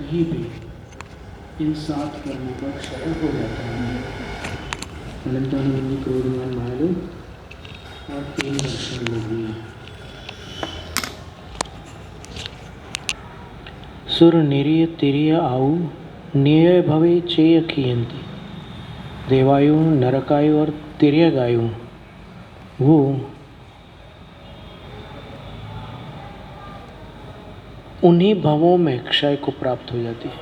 कहीं भी इन 7 कर्मों का क्षय हो जाता है। अनंतानुबंधी क्रोधमान मायालु और 3 दर्शन लोभी। सुर निरीय तिरीय आऊ निय भवे चेय खियंती। देवायु, नरकायु और तिर्यगायु वो उन्हीं भवों में क्षय को प्राप्त हो जाती है,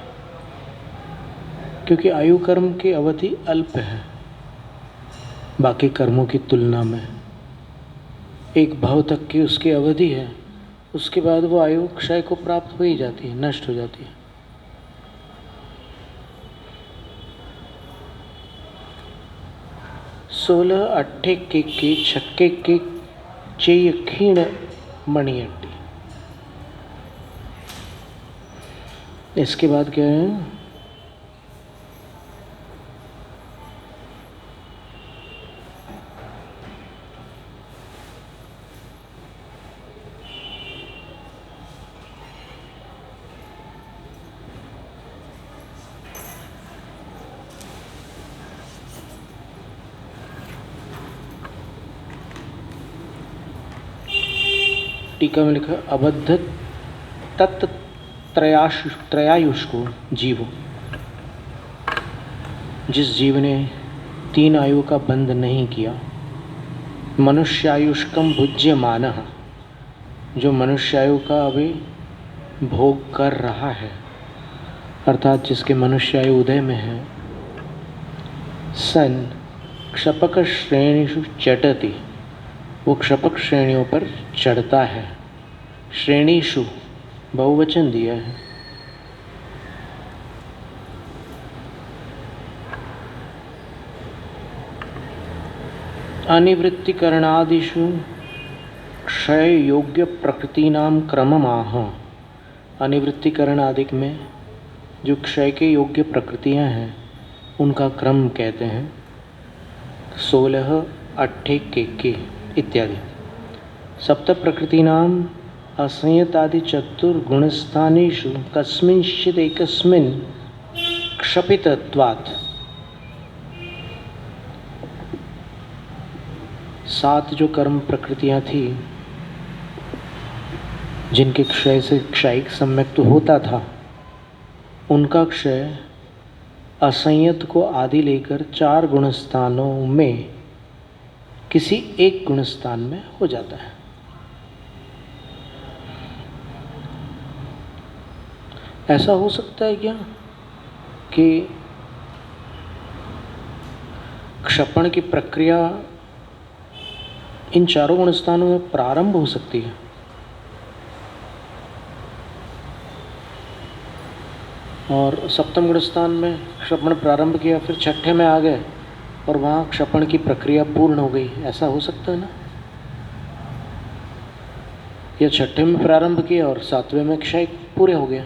क्योंकि आयु कर्म की अवधि अल्प है बाकी कर्मों की तुलना में। एक भव तक की उसकी अवधि है, उसके बाद वो आयु क्षय को प्राप्त हो ही जाती है, नष्ट हो जाती है। सोलह अट्ठे के छक्के के चेय क्षीण मणियट्टी। इसके बाद क्या है? टीका में लिखा अबद्ध तत्त त्रयायुष को जीव, जिस जीव ने 3 आयु का बंध नहीं किया। मनुष्यायुष्कम भुज्यमानः, जो मनुष्यायु का अभी भोग कर रहा है, अर्थात जिसके मनुष्यायु उदय में है। सन क्षपक श्रेणीषु चटति, वो क्षपक श्रेणियों पर चढ़ता है। श्रेणीषु बहुवचन दिया है। अनिवृत्तिकरणादिषु क्षय योग्य प्रकृतीनाम क्रममाह। अनिवृत्तिकरण आदि में जो क्षय के योग्य प्रकृतियां हैं उनका क्रम कहते हैं। 16 अट्ठे के इत्यादि। सप्त प्रकृतीनाम असंयतादि चतुर्गुणस्थानेषु कस्मिंश्चित् एकस्मिन् क्षपितत्वात्। 7 जो कर्म प्रकृतियां थी जिनके क्षय से क्षयिक सम्यक तो होता था, उनका क्षय असंयत को आदि लेकर 4 गुणस्थानों में किसी एक गुणस्थान में हो जाता है। ऐसा हो सकता है क्या कि क्षपण की प्रक्रिया इन 4 गुणस्थानों में प्रारंभ हो सकती है? और सप्तम गुणस्थान में क्षपण प्रारंभ किया, फिर छठे में आ गए और वहाँ क्षपण की प्रक्रिया पूर्ण हो गई, ऐसा हो सकता है ना? या छठे में प्रारंभ किया और 7वें में क्षय पूरे हो गया?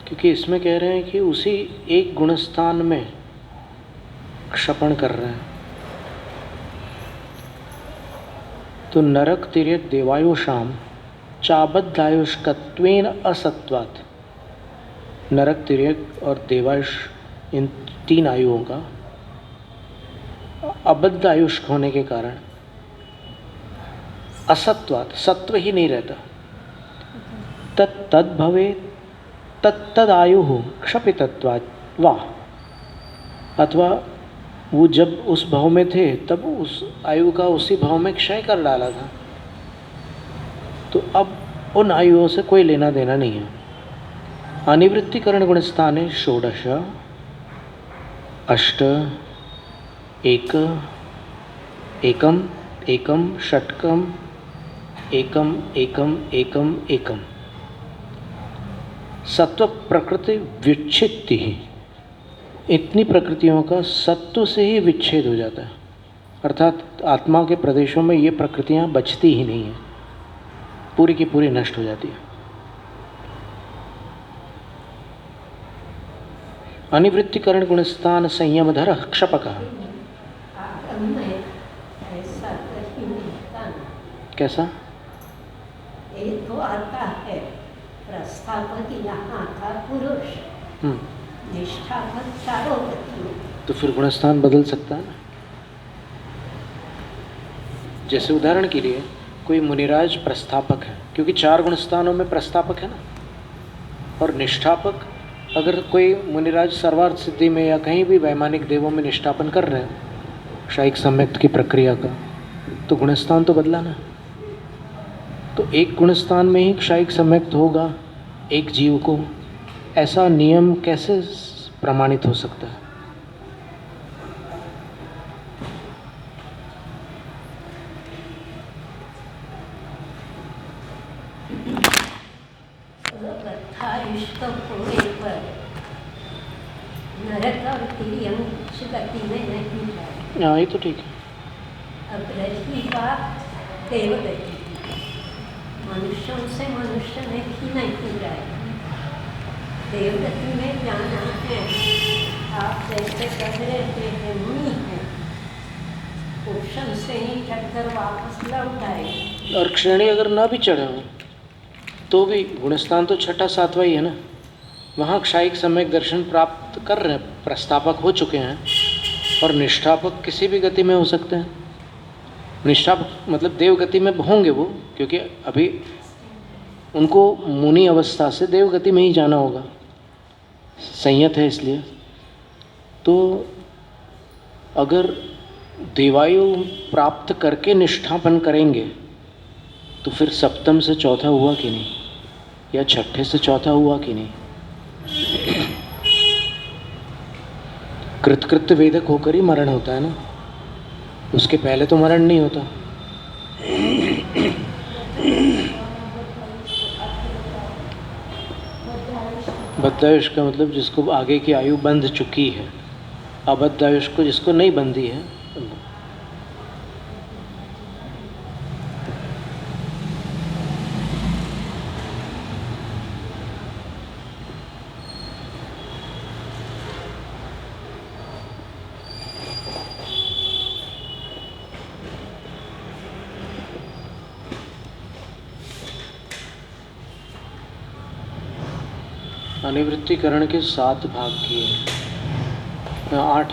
क्योंकि इसमें कह रहे हैं कि उसी एक गुणस्थान में क्षपण कर रहे हैं। तो नरक तिर्यक देवायुषाम चाबद्धायुष्कत्वेन असत्वात्। नरक तिर्यक और देवायुष इन 3 आयुओं का अबद्ध आयुष्क होने के कारण असत्वात्, सत्व ही नहीं रहता। तद भवे तद आयु हो क्षपितत्वात् वा, अथवा वो जब उस भाव में थे तब उस आयु का उसी भाव में क्षय कर डाला था, तो अब उन आयुओं से कोई लेना देना नहीं है। अनिवृत्तिकरण गुणस्थाने षोडश अष्ट एक एकम एकम षट्कम एकम एकम एकम एकम। सत्व प्रकृति विच्छित्ति ही, इतनी प्रकृतियों का सत्व से ही विच्छेद हो जाता है, अर्थात आत्मा के प्रदेशों में ये प्रकृतियां बचती ही नहीं है, पूरी की पूरी नष्ट हो जाती है। अनिवृत्तिकरण गुणस्थान संयमधर क्षपक। कैसा? एक तो आता है प्रस्थापक, यहाँ था पुरुष, निष्ठापक चारों गतियों। तो फिर गुणस्थान बदल सकता है ना। जैसे उदाहरण के लिए कोई मुनिराज प्रस्थापक है, क्योंकि 4 गुणस्थानों में प्रस्थापक है ना, और निष्ठापक अगर कोई मुनिराज सर्वार्थ सिद्धि में या कहीं भी वैमानिक देवों में निष्ठापन कर रहे हैं क्षायिक सम्यक्त की प्रक्रिया का, तो गुणस्थान तो बदला ना। तो एक गुणस्थान में ही क्षायिक सम्यक्त होगा एक जीव को, ऐसा नियम कैसे प्रमाणित हो सकता है? हाँ, ये तो ठीक है। अब रही बात देवगति, मनुष्यों से मनुष्य में ही नहीं जाएगी, देवगति में जाना है। आप जैसे कह रहे थे मुनि हैं, पुरुषन से ही चढ़कर वापस लौट आए, और श्रेणी अगर ना भी चढ़े हो तो भी गुणस्थान तो 6ठा 7वां ही है ना। वहाँ क्षायिक सम्यक दर्शन प्राप्त कर रहे हैं, प्रस्थापक हो चुके हैं, और निष्ठापक किसी भी गति में हो सकते हैं। निष्ठापक मतलब देव गति में होंगे वो, क्योंकि अभी उनको मुनि अवस्था से देव गति में ही जाना होगा, संयत है इसलिए। तो अगर देवायु प्राप्त करके निष्ठापन करेंगे तो फिर सप्तम से चौथा हुआ कि नहीं, या छठे से चौथा हुआ कि नहीं? कृतकृत्य वेदक होकर ही मरण होता है ना, उसके पहले तो मरण नहीं होता। बद्धायुष का मतलब जिसको आगे की आयु बंध चुकी है, अबद्धायुष को जिसको नहीं बंधी है। अनिवृत्तिकरण के 7 भाग किए, 8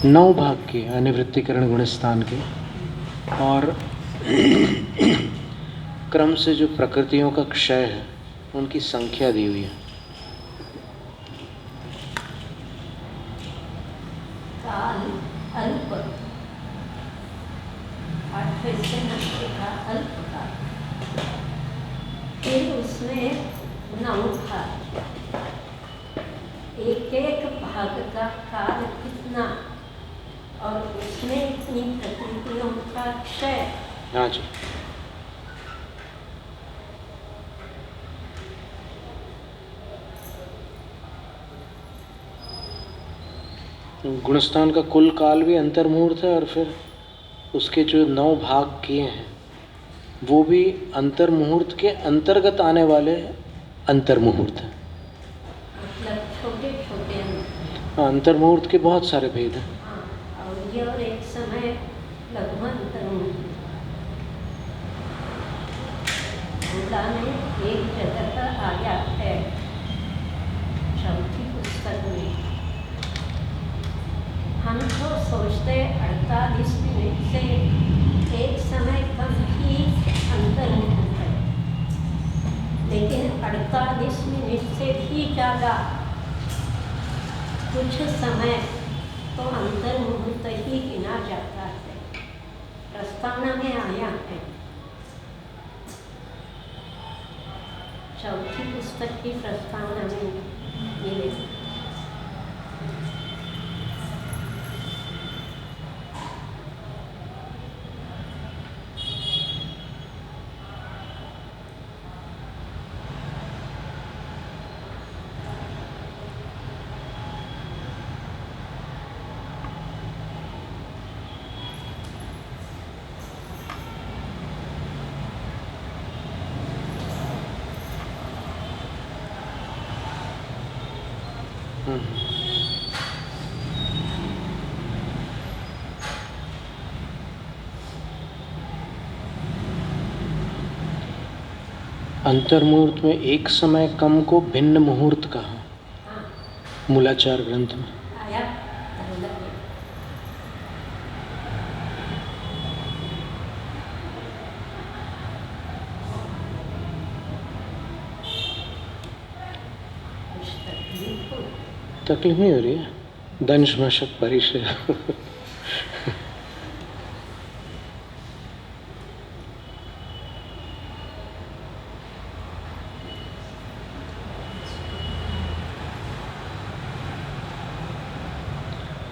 9 भाग किए अनिवृत्तिकरण गुणस्थान के, और क्रम से जो प्रकृतियों का क्षय है उनकी संख्या दी हुई है। काल अल्प, 8वें से 9वें का अल्प काल, फिर उसमें 9 भाग, एक एक भाग का काल कितना, और उसमें इतनी प्रकृतियों का क्षय। हाँ जी। गुणस्थान का कुल काल भी अंतर्मुहूर्त है, और फिर उसके जो 9 भाग किए हैं वो भी अंतर्मुहूर्त के अंतर्गत आने वाले अंतर्मुहूर्त हैं। मतलब छोटे छोटे अंतर्मुहूर्त के बहुत सारे भेद हैं। और ये और एक समय लगभग अंतर्मुहूर्त में एक जगह पर आया है, चौथी पुस्तक में। हम तो सोचते 48 मिनट से एक समय कम ही अंतर्मुहूर्त है, लेकिन 48 मिनट से भी ज़्यादा कुछ समय तो अंतर्मुहूर्त ही गिना जाता है। प्रस्तावना में आया है, चौथी पुस्तक की प्रस्तावना में मिलेगा। अंतर्मुहूर्त में एक समय कम को भिन्न मुहूर्त कहा हाँ मूलाचार ग्रंथ में। आया तरुण के कुछ तकलीफ हो तकलीफ नहीं हो रही है, दंश मशक परिचय।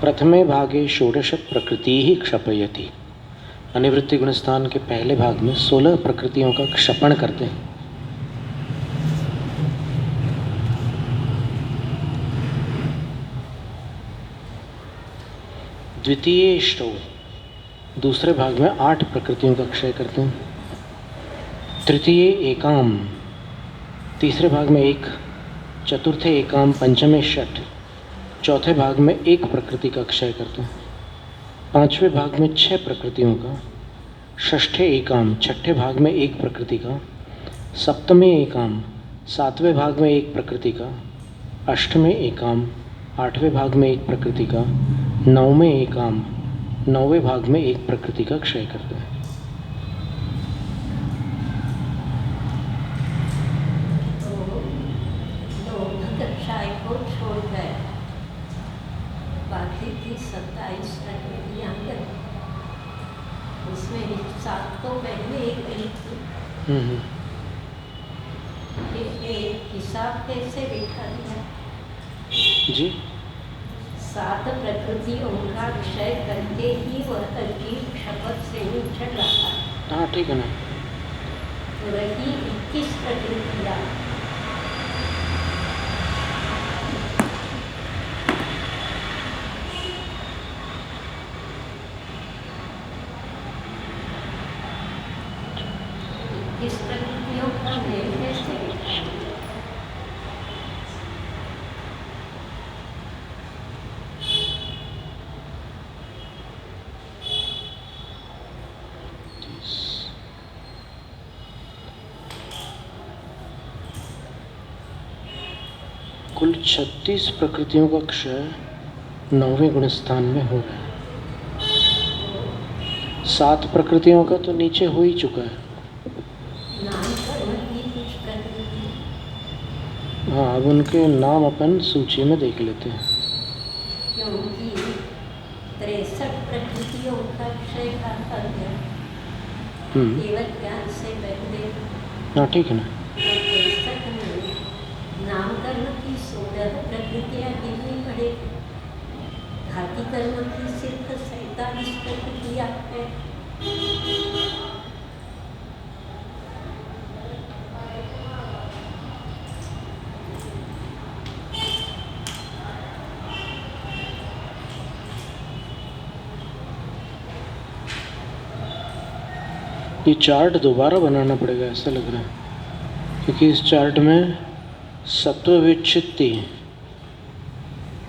प्रथमे भागे षोडश प्रकृति ही क्षपयति। अनिवृत्ति गुणस्थान के पहले भाग में 16 प्रकृतियों का क्षपण करते हैं। द्वितीय ष्टौ दूसरे भाग में 8 प्रकृतियों का क्षय करते हैं। तृतीय एकाम तीसरे भाग में 1, चतुर्थे एकाम पंचमे षट चौथे भाग में 1 प्रकृति का क्षय करते हैं। पांचवें भाग में 6 प्रकृतियों का, षष्ठे एकाम छठे भाग में 1 प्रकृति का, सप्तमे एकाम सातवें भाग में 1 प्रकृति का, अष्टमे एकाम आठवें भाग में 1 प्रकृति का, नवमे एकाम नौवें भाग में 1 प्रकृति का क्षय करते हैं। कक्षाएं को छोड़ गए, बाकी की 27 प्रकृतियां गई। उसमें 7 तो पहले एक गई थी। एक हिसाब कैसे देखा दिया जी 7 प्रकृतियों का क्षय करके ही वह तरकीब शपथ से ही चढ़ रहा है। हाँ ठीक है ना। तो रही 21 प्रकृतियां। इस प्रकृतियों का मेल कैसे देखा? कुल 36 प्रकृतियों का क्षय 9वें गुणस्थान में हो रहा है। 7 प्रकृतियों का तो नीचे हो ही चुका है। हाँ अब उनके नाम अपन सूची में देख लेते हैं। क्योंकि 63 प्रकृतियों का क्षय का गया केवल ज्ञान से पहले। हाँ ठीक है ना। 63 में नामकर्म की 16 प्रकृतियां गिननी पड़ेगी। घाती कर्म की सिर्फ 47 प्रकृतियां हैं। ये चार्ट दोबारा बनाना पड़ेगा ऐसा लग रहा है, क्योंकि इस चार्ट में सत्व विच्छित्ति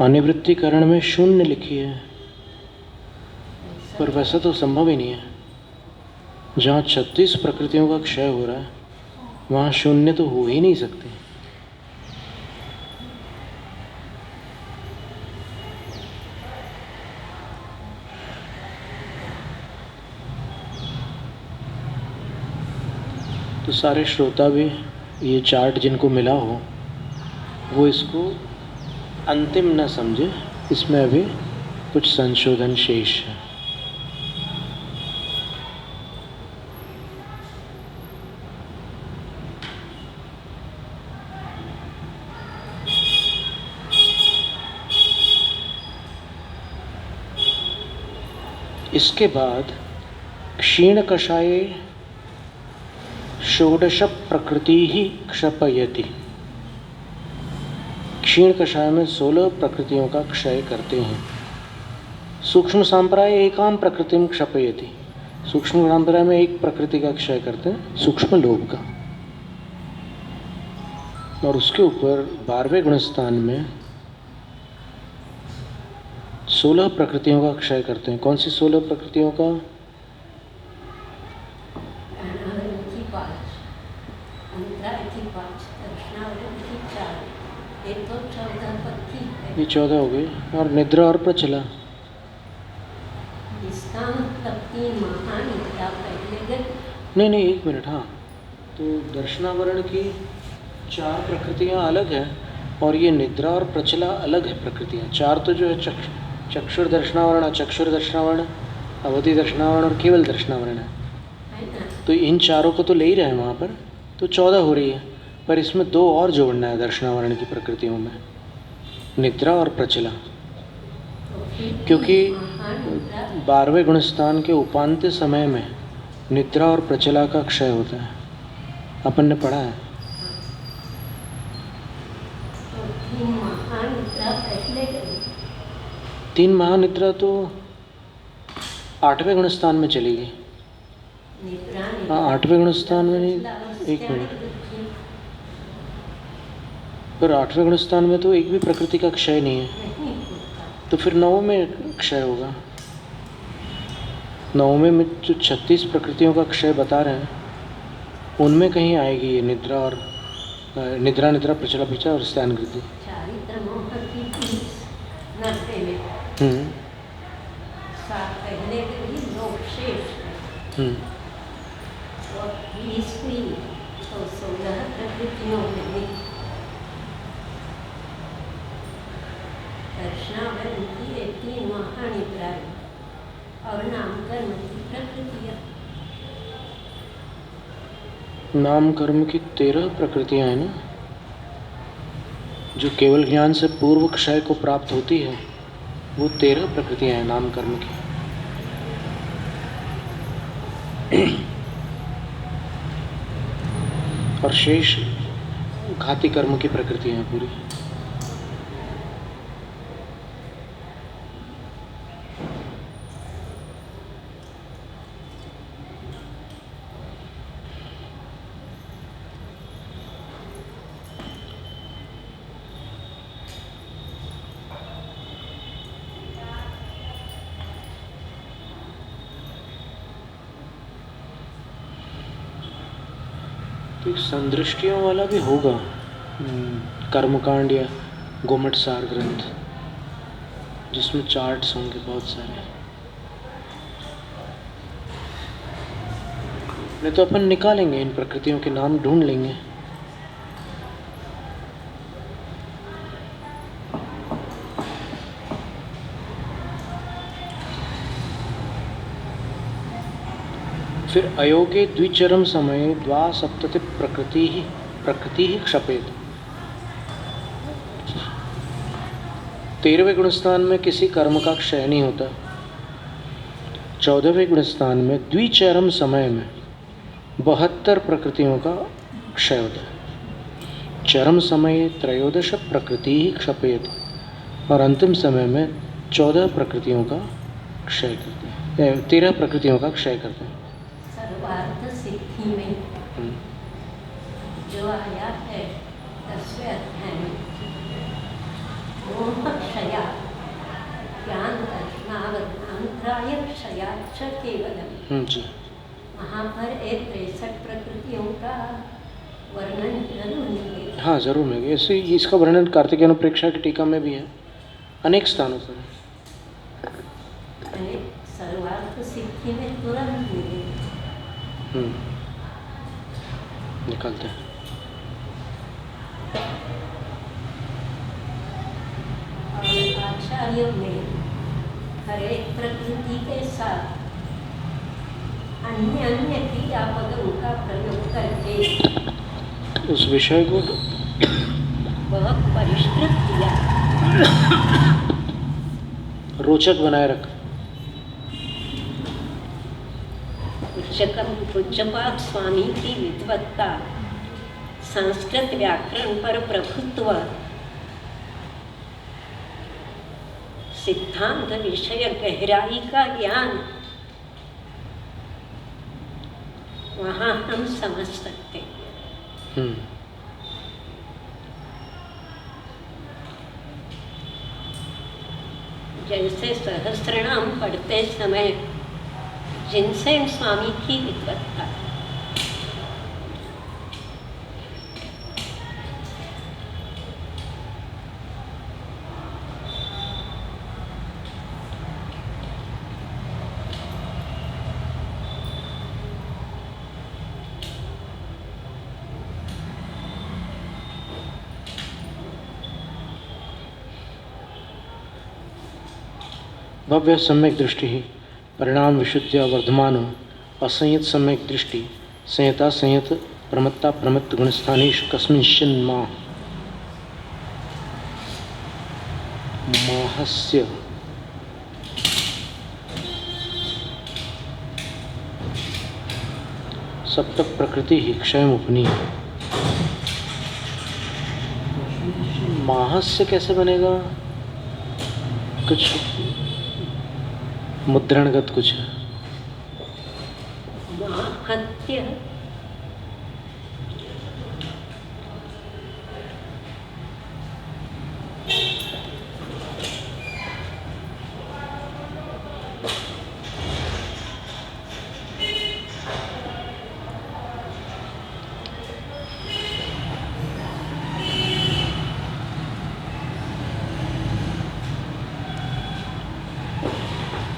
अनिवृत्तिकरण में 0 लिखी है, पर वैसा तो संभव ही नहीं है। जहाँ 36 प्रकृतियों का क्षय हो रहा है वहाँ 0 तो हो ही नहीं सकते। तो सारे श्रोता भी ये चार्ट जिनको मिला हो वो इसको अंतिम न समझे, इसमें अभी कुछ संशोधन शेष है। इसके बाद क्षीण कषाये षोडश प्रकृति ही क्षपयति। क्षीण कषाय में 16 प्रकृतियों का क्षय करते हैं। सूक्ष्म संप्राय एकाम प्रकृतिम क्षपयति। सूक्ष्म संप्राय में 1 प्रकृति का क्षय करते हैं, सूक्ष्म लोभ का। और उसके ऊपर 12वें गुणस्थान में 16 प्रकृतियों का क्षय करते हैं। कौन सी 16 प्रकृतियों का? अंतराय की 5, दर्शनावरण की 4, ये तो 14 पद की है। ये 14 हो गई। और निद्रा और प्रचला, इसका मतलब 3 महानिद्रा पहले गई। नहीं, 1 मिनट। हाँ, तो दर्शनावरण की 4 प्रकृतियाँ अलग हैं और ये निद्रा और प्रचला अलग है प्रकृतियाँ। 4 तो जो है चक्षुर दर्शनावरण, अचक्षुर दर्शनावरण, अवधि दर्शनावरण और केवल दर्शनावरण है। तो इन चारों को तो ले ही रहे हैं वहाँ पर, तो 14 हो रही है। पर इसमें 2 और जोड़ना है दर्शनावरण की प्रकृतियों में, निद्रा और प्रचला, क्योंकि 12वें गुणस्थान के उपांत्य समय में निद्रा और प्रचला का क्षय होता है, अपन ने पढ़ा है। तो 3 महानिद्रा पहले गई। 3 महानिद्रा तो 8वें गुणस्थान में चली गई। हाँ, 8वें गुणस्थान में नहीं, 1 मिनट। पर 8वें गुणस्थान में तो एक भी प्रकृति का क्षय नहीं है, तो फिर 9वें में क्षय होगा। 9वें में जो 36 प्रकृतियों का क्षय बता रहे हैं, उनमें कहीं आएगी ये निद्रा और निद्रा प्रचला प्रचला और स्थान वृद्धि। चारित्र मोह की 30, 90 में। पहले गई लोक श्रेष्ठ और 20वीं तो 16 प्रकृतियों में गई। दर्शनावरण की 3 महानिद्राएं और नामकर्म की प्रकृतियाँ। नाम कर्म की 13 प्रकृतियाँ हैं ना, जो केवल ज्ञान से पूर्व क्षय को प्राप्त होती है, वो 13 प्रकृतियाँ हैं नाम कर्म की। और शेष घाती कर्म की प्रकृतियाँ हैं पूरी। तो एक संदृष्टियों वाला भी होगा कर्मकांड या गोमट सार ग्रंथ, जिसमें चार्ट्स होंगे बहुत सारे। नहीं तो अपन निकालेंगे, इन प्रकृतियों के नाम ढूंढ लेंगे। फिर अयोगे द्विचरम समय 2 प्रकृति ही क्षपेत। 13वें गुणस्थान में किसी कर्म का क्षय नहीं होता। 14वें गुणस्थान में द्विचरम समय में 72 प्रकृतियों का क्षय होता है। चरम समय 13 प्रकृति ही क्षपेत और अंतिम समय में 14 प्रकृतियों का क्षय करते हैं, 13 प्रकृतियों का क्षय करते हैं। सर्वार्थ सिद्धि में जो आया है 10वें अध्याय में, मोह क्षया ज्ञान दर्शनावरणांतराय क्षयाच्च केवलम जी। वहाँ पर 63 प्रकृतियों का वर्णन जरूर मिलेगा। हाँ, जरूर मिलेगा। ऐसे इसका वर्णन कार्तिकेय अनुप्रेक्षा की टीका में भी है, अनेक स्थानों पर है। सर्वार्थ सिद्धि में तुरंत मिलेगा। निकालते हैं। और आचार्यों ने हर एक प्रकृति के साथ अन्य अन्य क्रियापदों का प्रयोग करके उस विषय को बहुत परिष्कृत किया, रोचक बनाए रखा। पूज्यपाद स्वामी की विद्वत्ता, संस्कृत व्याकरण पर प्रभुत्व, सिद्धांत विषय गहराई का ज्ञान वहाँ हम समझ सकते हैं। जैसे सहस्रनाम पढ़ते समय जिनसेन स्वामी की विद्वत्ता, भव्य सम्यक दृष्टि परिणाम विशुद्ध वर्धमान असंयत सम्यक दृष्टि संयता संयत प्रमत्ता प्रमत्त गुणस्थानेषु कस्मिंश्चिन् माहस्य सप्त प्रकृति ही क्षयमुपनीय। माहस्य कैसे बनेगा? कुछ मुद्रणगत कुछ महत्य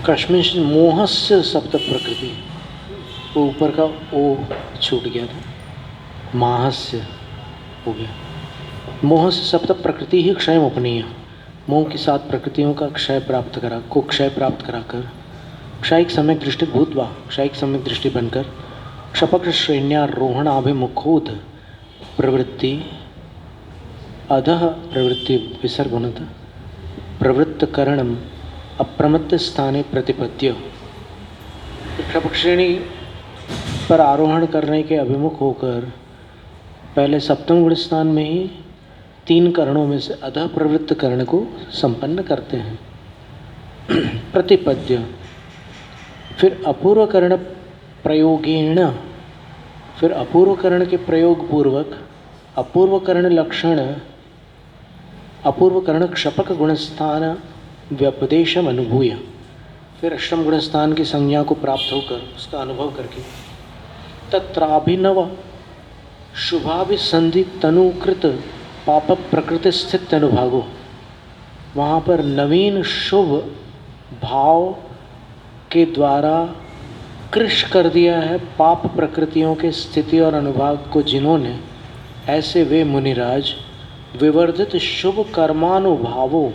कश्मीर मोहस्य सप्त प्रकृति, वो ऊपर का ओ छूट गया था, माहस्य हो गया। मोह से सप्त प्रकृति ही क्षय उपनीय, मोह की 7 प्रकृतियों का क्षय प्राप्त कराकर क्षयिक सम्यक दृष्टि भूतवा, क्षयिक सम्यक दृष्टि बनकर क्षपक श्रेण्यारोहणाभिमुखोध प्रवृत्ति अधः प्रवृत्ति विसर्गुणत प्रवृत्त करणम अप्रमत्त स्थाने प्रतिपद्य। क्षपक श्रेणी पर आरोहण करने के अभिमुख होकर पहले सप्तम गुण स्थान में ही 3 करणों में से अधः प्रवृत्त करण को संपन्न करते हैं। प्रतिपद्य, फिर अपूर्व करण प्रयोगेण, फिर अपूर्व करण के प्रयोग पूर्वक अपूर्व करण लक्षण, अपूर्व करण क्षपक गुणस्थान व्यपदेशम अनुभूय, फिर अष्टम गुणस्थान की संज्ञा को प्राप्त होकर उसका अनुभव करके तत्राभिनव शुभाभिसंधि तनुकृत पाप प्रकृति स्थित अनुभागो, वहाँ पर नवीन शुभ भाव के द्वारा कृश कर दिया है पाप प्रकृतियों के स्थिति और अनुभाग को जिन्होंने, ऐसे वे मुनिराज विवर्धित शुभ कर्मानुभावों,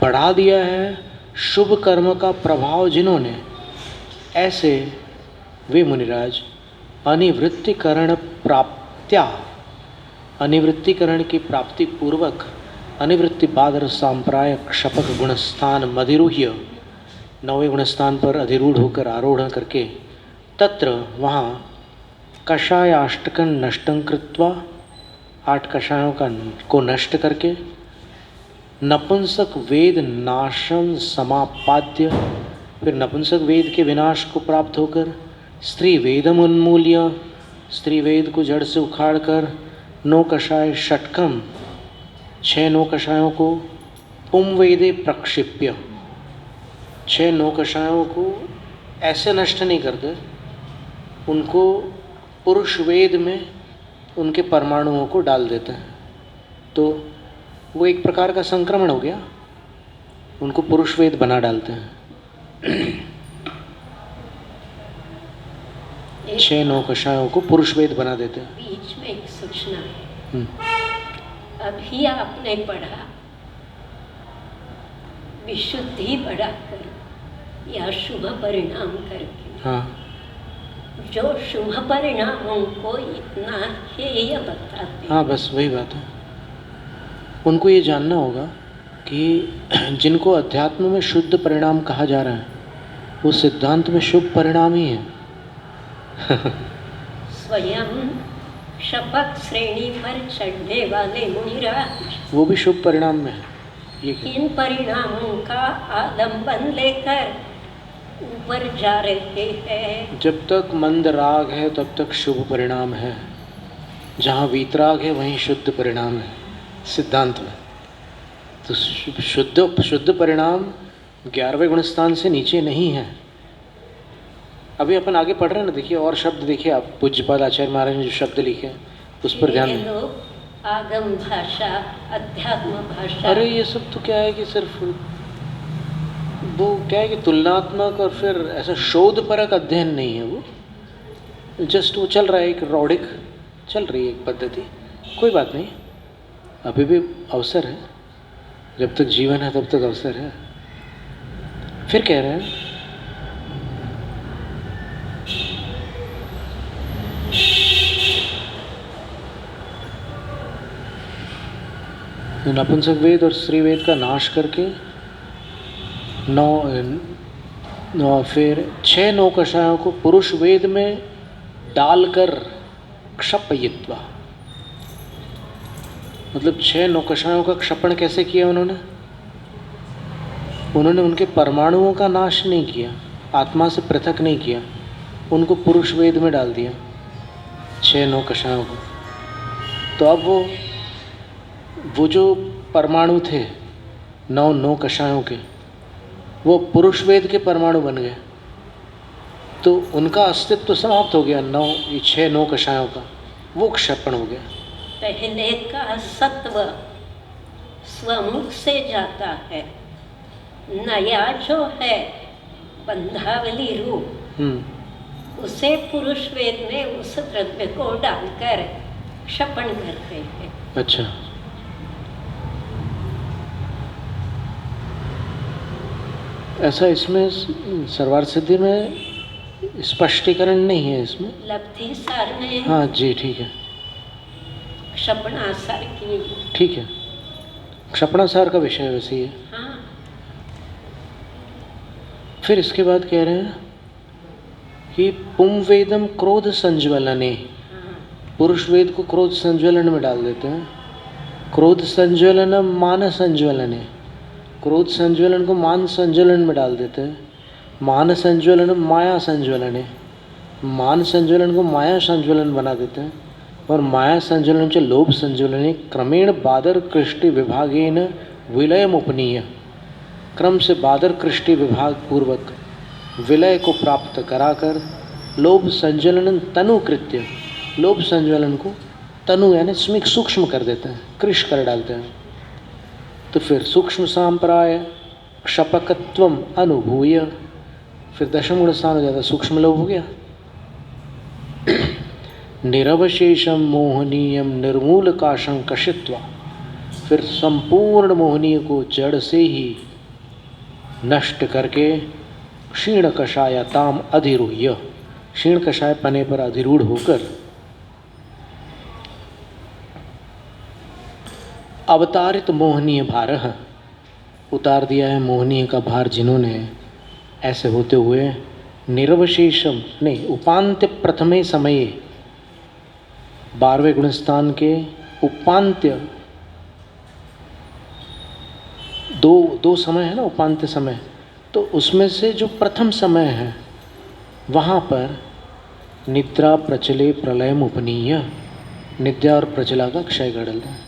बढ़ा दिया है शुभ कर्म का प्रभाव जिन्होंने, ऐसे वे मुनिराज अनिवृत्तिकरण प्राप्त्या, अनिवृत्तिकरण की प्राप्ति पूर्वक अनिवृत्ति बादर सांप्रायक क्षपक गुणस्थान मधिरूह्य, 9वें गुणस्थान पर अधिरूढ़ होकर आरोहण करके तत्र वहाँ कषायाष्टकं नष्टं कृत्वा, 8 कषायों को नष्ट करके नपुंसक वेद नाशम समापाद्य, फिर नपुंसक वेद के विनाश को प्राप्त होकर स्त्री वेदम उन्मूल्य, स्त्री वेद को जड़ से उखाड़कर 9 कषाय षटकम, 6 9 कषायों को पुम वेदे प्रक्षिप्य, 6 9 कषायों को ऐसे नष्ट नहीं करते, उनको पुरुष वेद में उनके परमाणुओं को डाल देते हैं। तो वो एक प्रकार का संक्रमण हो गया, उनको पुरुष वेद बना डालते हैं। 6 9 कषायों को पुरुष वेद बना देते हैं। बीच में एक सूचना है, अभी आपने पढ़ा विशुद्धि बढ़ाकर या शुभ परिणाम करके, हाँ, जो शुभ परिणामों को इतना हेय बताते, हाँ, बस वही बात है। उनको ये जानना होगा कि जिनको अध्यात्म में शुद्ध परिणाम कहा जा रहा है वो सिद्धांत में शुभ परिणाम ही है। स्वयं शपथ श्रेणी पर चढ़ने वाले मुनिराज वो भी शुभ परिणाम में है। ये इन परिणामों का आलंबन लेकर ऊपर जा रहे हैं। जब तक मंद राग है तब तक शुभ परिणाम है, जहाँ वीतराग है वहीं शुद्ध परिणाम है सिद्धांत में। तो शुद्ध परिणाम 11वें गुणस्थान से नीचे नहीं है। अभी अपन आगे पढ़ रहे हैं ना, देखिए और शब्द देखिए आप, पूज्यपाद आचार्य महाराज ने जो शब्द लिखे उस पर ध्यान दें। आगम भाषा, अध्यात्म भाषा, अरे ये सब तो क्या है कि सिर्फ वो क्या है कि तुलनात्मक और फिर ऐसा शोधपरक अध्ययन नहीं है, वो जस्ट वो चल रहा है, एक रौड़िक चल रही है एक पद्धति। कोई बात नहीं, अभी भी अवसर है, जब तक जीवन है तब तक अवसर है। फिर कह रहे हैं नपुंसक वेद और स्त्री वेद का नाश करके फिर 6 नौकषायों को पुरुष वेद में डालकर क्षपयित्वा, मतलब 6 नौकषायों का क्षपण कैसे किया उन्होंने? उन्होंने उनके परमाणुओं का नाश नहीं किया, आत्मा से पृथक नहीं किया, उनको पुरुष वेद में डाल दिया 6 नौकषायों को। तो अब वो जो परमाणु थे 9 नौकषायों के, वो पुरुष वेद के परमाणु बन गए, तो उनका अस्तित्व तो समाप्त हो गया। 6 नौकषायों का वो क्षपण हो गया। पहले का सत्व स्वमुख से जाता है, नया जो है बंधावली रूप, उसे पुरुष वेद में उस द्रव्य को डालकर क्षपण करते हैं। अच्छा, ऐसा इसमें सर्वार्थ सिद्धि में स्पष्टीकरण नहीं है इसमें। लब्धि सार में हाँ जी, ठीक है, क्षपणासार की, ठीक है, क्षपणासार का विषय वैसे ही है। हाँ। फिर इसके बाद कह रहे हैं कि पुंवेदम क्रोध संज्वलने, हाँ। पुरुष वेद को क्रोध संज्वलन में डाल देते हैं। क्रोध संज्वलनम मान संज्वलने, क्रोध संज्वलन को मान संज्वलन में डाल देते हैं। मान संज्वलन माया संज्वलने, मान संज्वलन को माया संज्वलन बना देते हैं। और माया संज्वलन च लोभ संज्वलने क्रमेण बादर कृष्टि विभागेन विलयम उपनीय, क्रम से बादर कृष्टि विभाग पूर्वक विलय को प्राप्त कराकर लोभ संज्वलन तनुकृत्य, लोभ संज्वलन को तनु यानी स्मिक सूक्ष्म कर देते हैं, कृश कर डालते हैं। तो फिर सूक्ष्म सांप्राय क्षपकत्वम अनुभूय, फिर दशम गुण स्थान हो जाता है, सूक्ष्म लोभ हो गया। निरवशेषम मोहनीयम निर्मूल काशं कषित्वा, फिर संपूर्ण मोहनीय को जड़ से ही नष्ट करके क्षीण कषायताम अधिरूह्य, क्षीण कषाय पने पर अधिरूढ़ होकर अवतारित मोहनीय भारह, उतार दिया है मोहनीय का भार जिन्होंने। ऐसे होते हुए निरवशेषम नहीं, उपांत्य प्रथमे समये, 12वें गुणस्थान के उपांत्य दो समय है ना, उपांत्य समय, तो उसमें से जो प्रथम समय है वहाँ पर निद्रा प्रचले प्रलयम उपनीय, निद्रा और प्रचला का क्षय कर डालता है।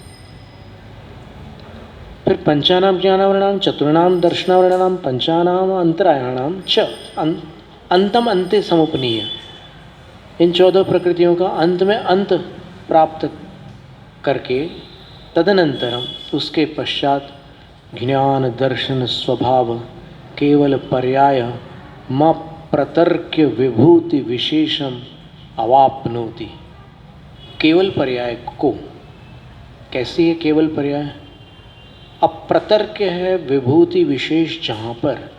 फिर पंचानाम ज्ञानावरणाम चतुर्णाम दर्शनावरणाम पंचानाम अंतरायणाम च अंतम अंते समुपनीय, इन 14 प्रकृतियों का अंत में अंत प्राप्त करके तदनंतरम उसके पश्चात ज्ञान दर्शन स्वभाव केवल पर्याय म प्रतर्क्य विभूति विशेषम अवाप्नोति। केवल पर्याय को, कैसी है केवल पर्याय? अप्रतर्क्य है विभूति विशेष जहाँ पर,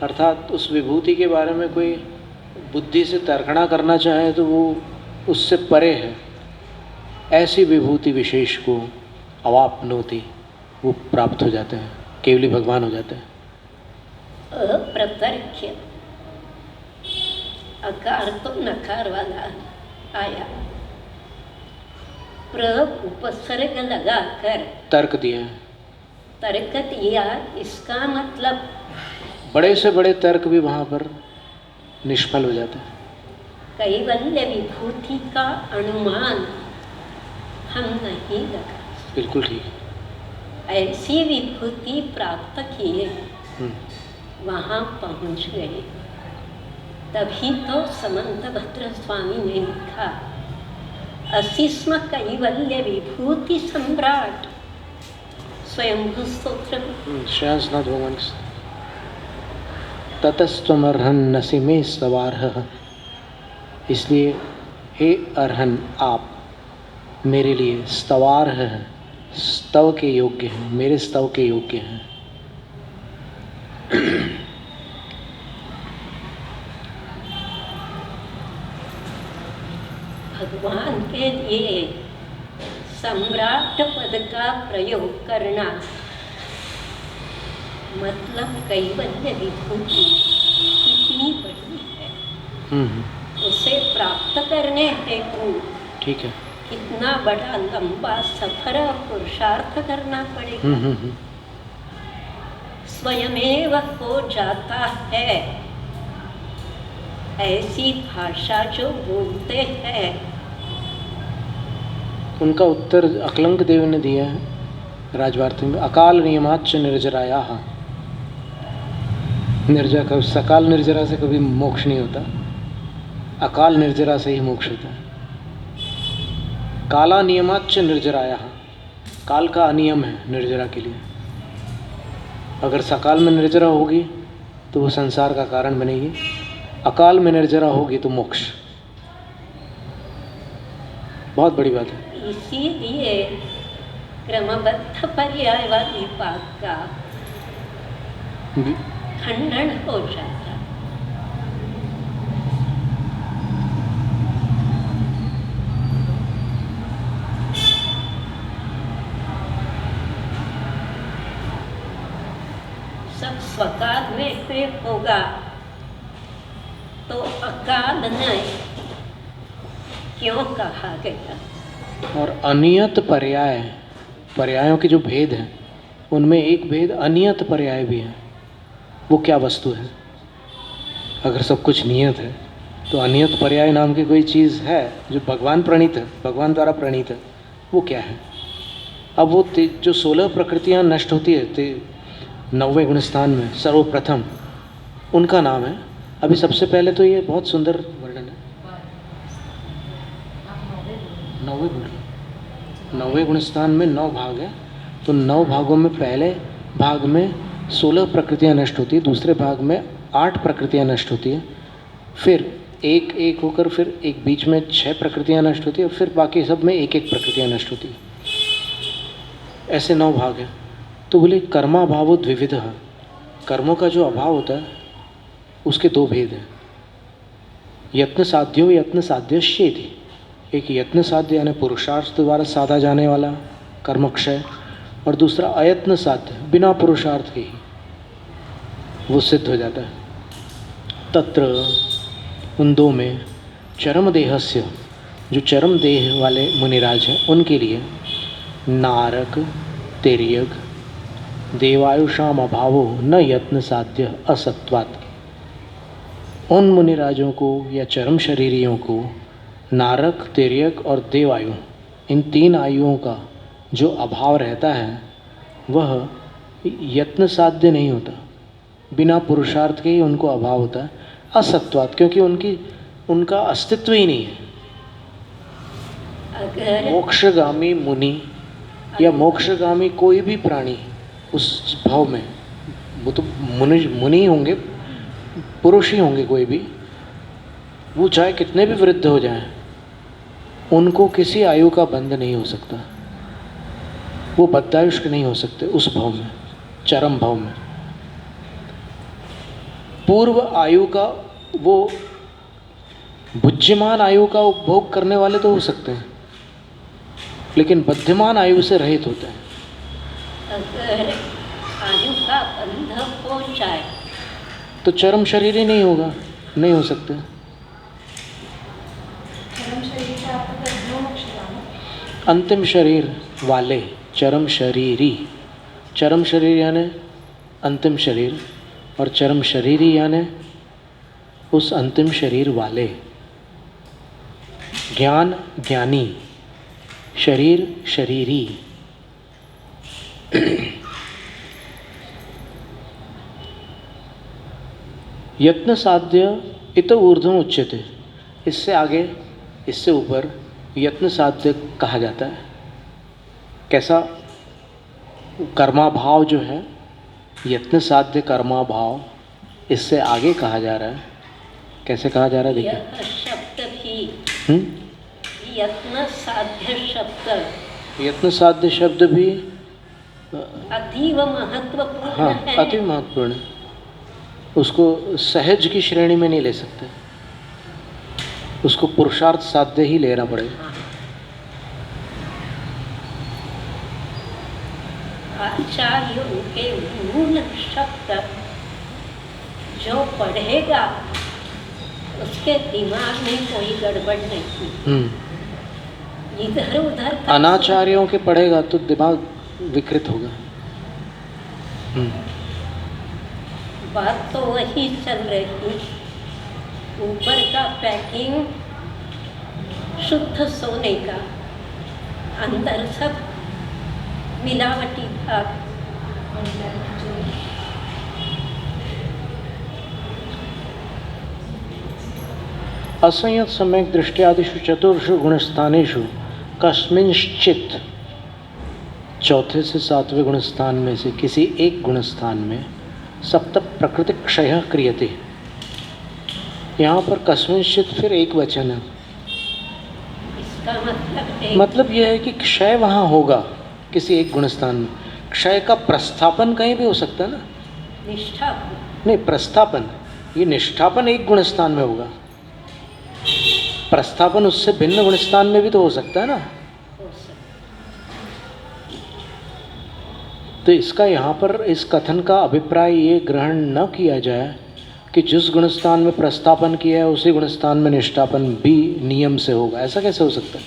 अर्थात उस विभूति के बारे में कोई बुद्धि से तर्कणा करना चाहे तो वो उससे परे है, ऐसी विभूति विशेष को अवाप्नोति, वो प्राप्त हो जाते हैं, केवली भगवान हो जाते हैं। अप्रतर्क्य अकार तो नकार वाला आया, प्र उपसर्ग लगाकर तर्क दिए हैं, तर्क दिया, इसका मतलब बड़े से बड़े तर्क भी वहाँ पर निष्फल हो जाते हैं। कैवल्य विभूति का अनुमान हम नहीं लगा, बिल्कुल ठीक है। ऐसी विभूति प्राप्त किए, वहाँ पहुँच गए, तभी तो समंतभद्र स्वामी ने लिखा असीस्म कैवल्य विभूति सम्राट स्वयंभू स्तोत्र। श्रेयांसनाथ भगवान ततस्त्वमर्हन् नसि मे स्तवार्हः, इसलिए हे अर्हन आप मेरे लिए स्तवार्ह हैं, स्तव के योग्य हैं, मेरे स्तव के योग्य हैं। भगवान के लिए सम्राट पद का प्रयोग करना मतलब कैवल्य विभूति कितनी बड़ी है, उसे प्राप्त करने हेतु ठीक है, कितना बड़ा लंबा सफर और पुरुषार्थ करना पड़ेगा। स्वयमेव हो जाता है। ऐसी भाषा जो बोलते हैं, उनका उत्तर अकलंक देव ने दिया है राजवार्ति में, अकाल नियमाच्च निर्जरायाः। निर्जरा कभी सकाल निर्जरा से कभी मोक्ष नहीं होता, अकाल निर्जरा से ही मोक्ष होता है। काला नियमाच्च निर्जरायाः, काल का अनियम है निर्जरा के लिए। अगर सकाल में निर्जरा होगी तो वो संसार का कारण बनेगी, अकाल में निर्जरा होगी तो मोक्ष। बहुत बड़ी बात है। इसीलिए क्रमबद्ध पर्यायवादी बात का खंडन हो जाता। सब स्वकाल में पे होगा तो अकाल नहीं क्यों कहा गया? और अनियत पर्याय, पर्यायों के जो भेद हैं उनमें एक भेद अनियत पर्याय भी है। वो क्या वस्तु है? अगर सब कुछ नियत है तो अनियत पर्याय नाम की कोई चीज़ है जो भगवान प्रणीत है, भगवान द्वारा प्रणीत है, वो क्या है? अब वो जो 16 प्रकृतियाँ नष्ट होती है 9वें गुणस्थान में सर्वप्रथम, उनका नाम है। अभी सबसे पहले तो ये बहुत सुंदर वर्णन है। 9वें गुणस्थान में 9 भाग है, तो 9 भागों में पहले भाग में 16 प्रकृतियाँ नष्ट होती है, दूसरे भाग में 8 प्रकृतियाँ नष्ट होती है, फिर एक एक होकर फिर एक बीच में 6 प्रकृतियाँ नष्ट होती है, और फिर बाकी सब में एक एक प्रकृतियाँ नष्ट होती है। ऐसे 9 भाग हैं। तो बोले कर्माभावो द्विविधः, कर्मों का जो अभाव होता है उसके 2 भेद हैं। यत्न साध्यो यत्न साध्यश्चेति, एक यत्न साध्य यानी पुरुषार्थ द्वारा साधा जाने वाला कर्मक्षय, और दूसरा अयत्न साध्य बिना पुरुषार्थ के ही वो सिद्ध हो जाता है। तत्र उन 2 में चरम देहस्य, जो चरम देह वाले मुनिराज हैं उनके लिए नारक तिर्यक देवायुषाम अभावो न यत्न साध्य असत्वात्, उन मुनिराजों को या चरम शरीरियों को नारक तिर्यक और देवायु, इन 3 आयुओं का जो अभाव रहता है वह यत्न साध्य नहीं होता, बिना पुरुषार्थ के ही उनको अभाव होता है असत्वात्, क्योंकि उनका अस्तित्व ही नहीं है। मोक्षगामी मुनि या मोक्षगामी कोई भी प्राणी उस भाव में, वो तो मुनि होंगे, पुरुष ही होंगे, कोई भी, वो चाहे कितने भी वृद्ध हो जाएं, उनको किसी आयु का बंध नहीं हो सकता, वो बद्धायुष्क नहीं हो सकते उस भाव में, चरम भाव में। पूर्व आयु का, वो बुद्धिमान आयु का उपभोग करने वाले तो हो सकते हैं, लेकिन बद्धमान आयु से रहित होते हैं। अगर आयु का बंध हो जाए तो चरम शरीर ही नहीं होगा, नहीं हो सकते। अंतिम शरीर वाले चरम शरीरी, चरम शरीर यानी अंतिम शरीर, और चरम शरीरी यानी उस अंतिम शरीर वाले। ज्ञान ज्ञानी, शरीर शरीरी। यत्न साध्य इत ऊर्ध्वम उच्यते, इससे आगे, इससे ऊपर यत्न साध्य कहा जाता है। कैसा? कर्माभाव जो है, यत्न साध्य कर्माभाव, इससे आगे कहा जा रहा है। कैसे कहा जा रहा है? देखिए, यह शब्द भी यत्न साध्य शब्द यत्न साध्य शब्द भी अतीव महत्वपूर्ण हाँ है। अति महत्वपूर्ण है, उसको सहज की श्रेणी में नहीं ले सकते, उसको पुरुषार्थ साध्य ही लेना पड़ेगा। आचार्यों के मूल शब्द जो पढ़ेगा उसके दिमाग में कोई गड़बड़ नहीं, इधर उधर अनाचार्यों के पढ़ेगा तो दिमाग विकृत होगा। बात तो वही चल रही, ऊपर का पैकिंग शुद्ध सोने का, अंदर सब मिलावटी था। असंयत सम्यक दृष्टियादिषु चतुर्षु गुणस्थानेषु कस्मिंश्चित्, चौथे से सातवें गुणस्थान में से किसी एक गुणस्थान में सप्त प्रकृति क्षय क्रियते। यहाँ पर कस्मिंश्चित् फिर एक वचन है, इसका मतलब यह है कि क्षय वहाँ होगा किसी एक गुणस्थान में। क्षय का प्रस्थापन कहीं भी हो सकता है ना, निष्ठापन नहीं प्रस्थापन, ये निष्ठापन एक गुणस्थान में होगा, प्रस्थापन उससे भिन्न गुणस्थान में भी तो हो सकता है ना। हो सकता। तो इसका यहाँ पर इस कथन का अभिप्राय ये ग्रहण न किया जाए कि जिस गुणस्थान में प्रस्थापन किया है उसी गुणस्थान में निष्ठापन भी नियम से होगा, ऐसा कैसे हो सकता है?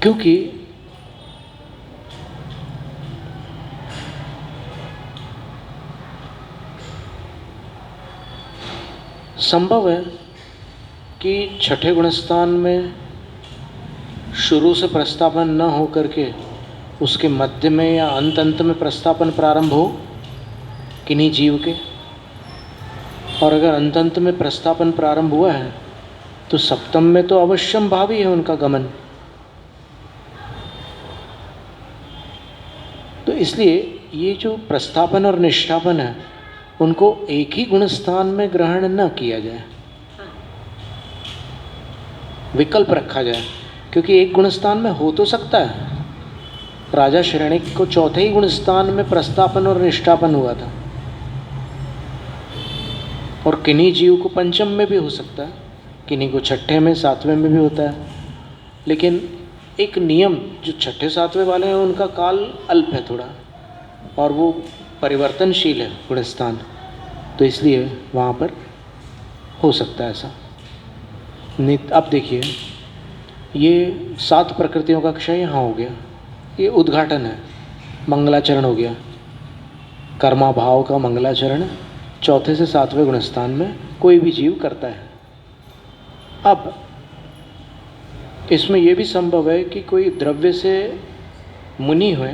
क्योंकि संभव है कि छठे गुणस्थान में शुरू से प्रस्थापन न हो करके उसके मध्य में या अंत में प्रस्थापन प्रारंभ हो किन्हीं जीव के, और अगर अंत में प्रस्थापन प्रारंभ हुआ है तो सप्तम में तो अवश्यम भावी है उनका गमन। तो इसलिए ये जो प्रस्थापन और निष्ठापन है उनको एक ही गुणस्थान में ग्रहण न किया जाए, विकल्प रखा जाए, क्योंकि एक गुणस्थान में हो तो सकता है। राजा श्रेणिक को चौथे ही गुणस्थान में प्रस्थापन और निष्ठापन हुआ था, और किन्हीं जीव को पंचम में भी हो सकता है, किन्हीं को छठे में सातवें में भी होता है। लेकिन एक नियम, जो छठे सातवें वाले हैं उनका काल अल्प है थोड़ा, और वो परिवर्तनशील है गुणस्थान, तो इसलिए वहाँ पर हो सकता है ऐसा। अब देखिए, ये 7 प्रकृतियों का क्षय यहाँ हो गया, ये उद्घाटन है, मंगलाचरण हो गया, कर्मा भाव का मंगलाचरण चौथे से सातवें गुणस्थान में कोई भी जीव करता है। अब इसमें यह भी संभव है कि कोई द्रव्य से मुनि हुए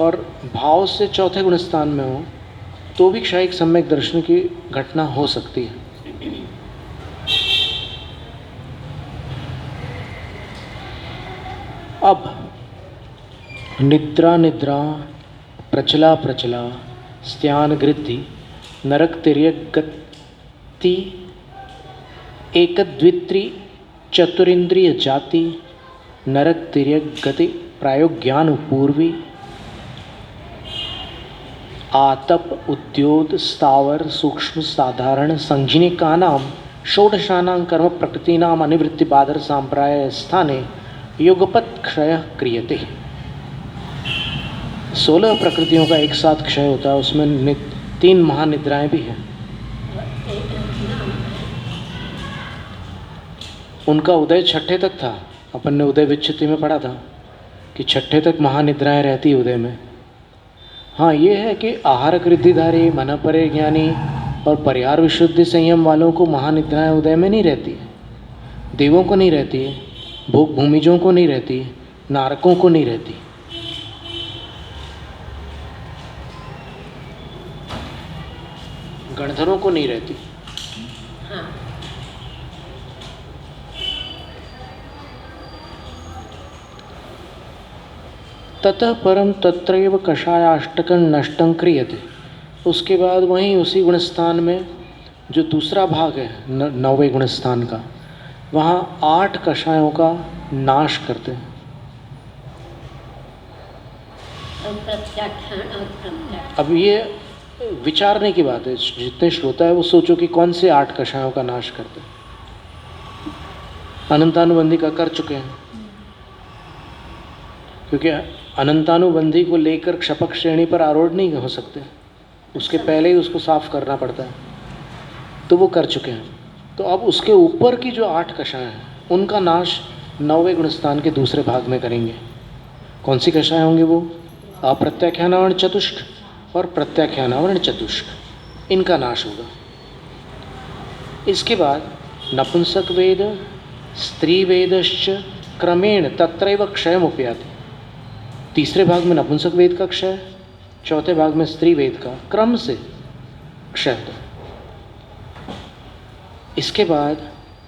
और भाव से चौथे गुणस्थान में हो, तो भी क्षयिक सम्यक दर्शन की घटना हो सकती है। अब निद्रा निद्रा, प्रचला प्रचला, स्त्यान गृद्धि, नरक तिर्यक गति, एकद्वित्री चतुरिंद्रिय जाति, नरक तिर्यक गति प्रायोज्ञान पूर्वी, आतप उद्योत स्थावर सूक्ष्म साधारण संज्ञिकानां षोडशानां कर्म प्रकृतीनां अनिवृत्ति बादर सांप्राय स्थाने युगपत क्षय क्रियते। 16 प्रकृतियों का एक साथ क्षय होता है, उसमें 3 महानिद्राएं भी हैं। उनका उदय छठे तक था, अपन ने उदय विच्छित्ति में पढ़ा था कि छठे तक महानिद्राएं रहती उदय में। हाँ, ये है कि आहार कृद्धिधारी, मन परे ज्ञानी और परिहार विशुद्धि संयम वालों को महानिद्राएं उदय में नहीं रहती, देवों को नहीं रहती, भोग भूमिजों को नहीं रहती, नारकों को नहीं रहती। गणधरों को नहीं रहती। हाँ। ततः परम तत्रैव कषायाष्टकं नष्टं क्रियते। उसके बाद वहीं उसी गुणस्थान में जो दूसरा भाग है 9वें गुणस्थान का, वहाँ 8 कषायों का नाश करते हैं। और प्रत्याख्यान और प्रत्याख्यान। अब ये विचारने की बात है, जितने श्रोता है वो सोचो कि कौन से 8 कषायों का नाश करते हैं। अनंतानुबंधी का कर चुके हैं, क्योंकि अनंतानुबंधी को लेकर क्षपक श्रेणी पर आरूढ़ नहीं हो सकते, उसके पहले ही उसको साफ करना पड़ता है, तो वो कर चुके हैं। तो अब उसके ऊपर की जो 8 कषाएं हैं उनका नाश 9वें गुणस्थान के दूसरे भाग में करेंगे। कौन सी कषाएं होंगी वो? अप्रत्याख्यानावरण चतुष्क और प्रत्याख्यानावरण चतुष्क, इनका नाश होगा। इसके बाद नपुंसक वेद स्त्री वेदश्च क्रमेण तत्रैव क्षयमुपयाति। तीसरे भाग में नपुंसक वेद का क्षय, चौथे भाग में स्त्री वेद का क्रम से क्षय होता है। इसके बाद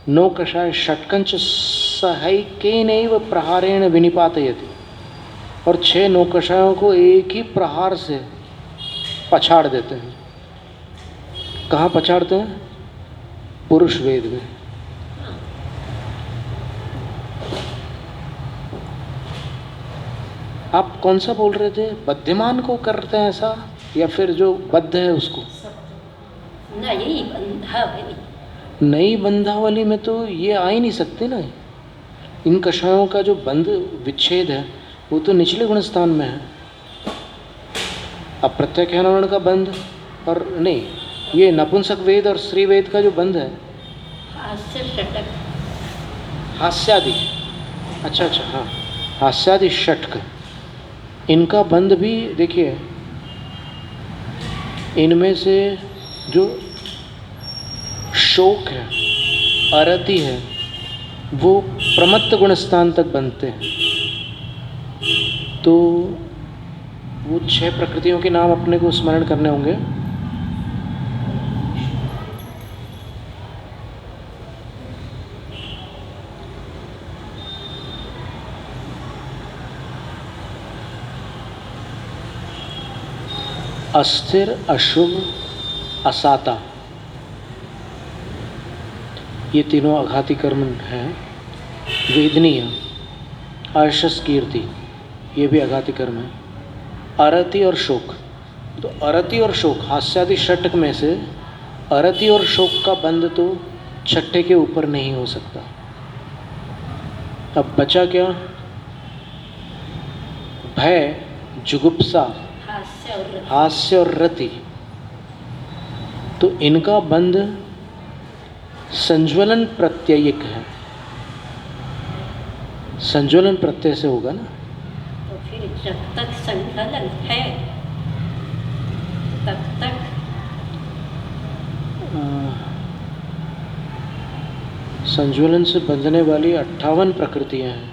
9 कषाय षट्कंच सहैकेनैव प्रहारेण विनिपातयति, और 6 9 कषायों को एक ही प्रहार से पछाड़ देते हैं। कहाँ पछाड़ते हैं? पुरुष वेद में। आप कौन सा बोल रहे थे? बद्धमान को करते हैं ऐसा, या फिर जो बद्ध है उसको? नई बंधावली। नई बंधावली में तो ये आ ही नहीं सकते ना। इन कषायों का जो बंध विच्छेद है वो तो निचले गुणस्थान में है। अब प्रत्याख्यानावरण का बंध, और नहीं, ये नपुंसक वेद और स्त्री वेद का जो बंध है, हास्य षटक, हास्यादि, अच्छा, हाँ, हास्यादि षटक, इनका बंध भी देखिए, इनमें से जो शोक है, अरति है, वो प्रमत्त गुणस्थान तक बनते हैं। तो वो 6 प्रकृतियों के नाम अपने को स्मरण करने होंगे। अस्थिर, अशुभ, असाता, ये तीनों अघाती कर्म हैं। वेदनीय, अर्शस, कीर्ति, ये भी अघाती कर्म है। अरति और शोक, तो अरति और शोक, हास्यादि षटक में से अरति और शोक का बंध तो छठे के ऊपर नहीं हो सकता। अब बचा क्या? भय, जुगुप्सा, हास्य और रति, तो इनका बंध संज्वलन प्रत्ययिक है। संज्वलन प्रत्यय से होगा ना। तो फिर जब तक संज्वलन है तब तक संज्वलन से बंधने वाली 58 प्रकृतियां हैं।